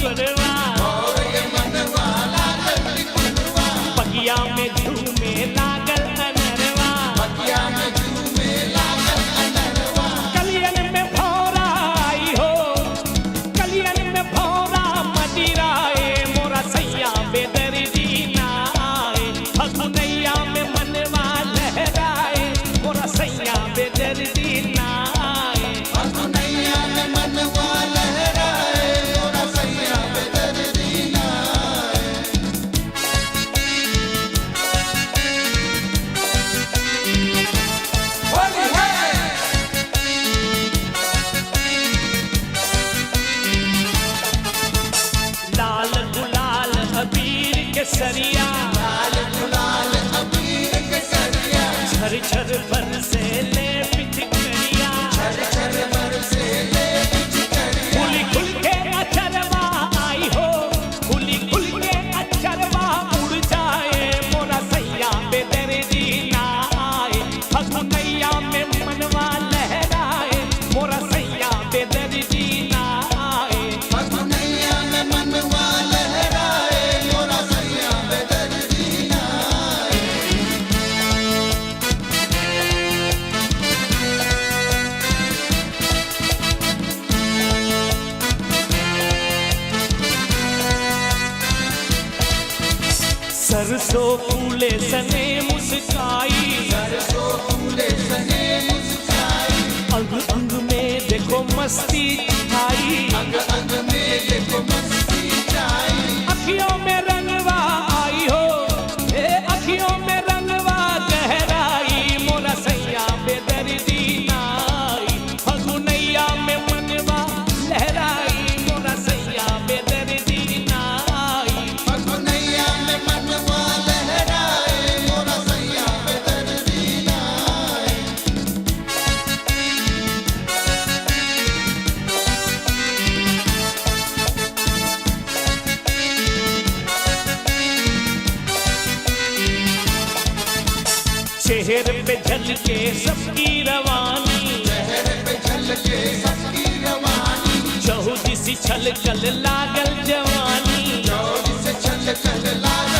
पिपरवा बगिया में झूमे लागल अनरवा कलियन में भौरा आई हो कलियन में भौरा मदिराए मोरा सैया बेदर्दी ना आए फगुनैया में मनवा लहराए मोरा सैया बेदर्दी ना आए फगुनैया में मनवा लहराए मोरा सैया बेदर्दी ना आए। होली है लाल गुलाल अबीर के सरिया लाल गुलाल अबीर के सरिया झर झर बरसे ले पिचकरिया छर छर बरसे ले पिचकारिया खुली खुल के अचरवा आई हो खुली खुल के अचरवा उड़ जाए मोरा सैया बेदर्दी ना आए फगुनैया में मनवा लहराए मोरा सैया बेदर्दी ना आए फगुनैया में मनवा लहराए मोरा सैया बेदर्दी ना आए। सरसों फूले सने मुस्काई सरसों फूले सने मुस्काई अंग अंग में देखो मस्ती छाई अंग अंग में देखो मस्ती छाई अखियों में रंगवा आई हो ए अखियों में रंगवा गहराई मोरा सैया बेदर्दी ना आई फगुनैया में मनवा लहराई मोरा सैया बेदर्दी ना आई फगुनैया में मनवा लहराए मोरा सैया बेदर्दी ना आए। शहर पे झलके सबकी रवानी शहर पे झलके सबकी रवानी चहुदिसी छलकल लागल जवानी चौड़ी से छलकल लाल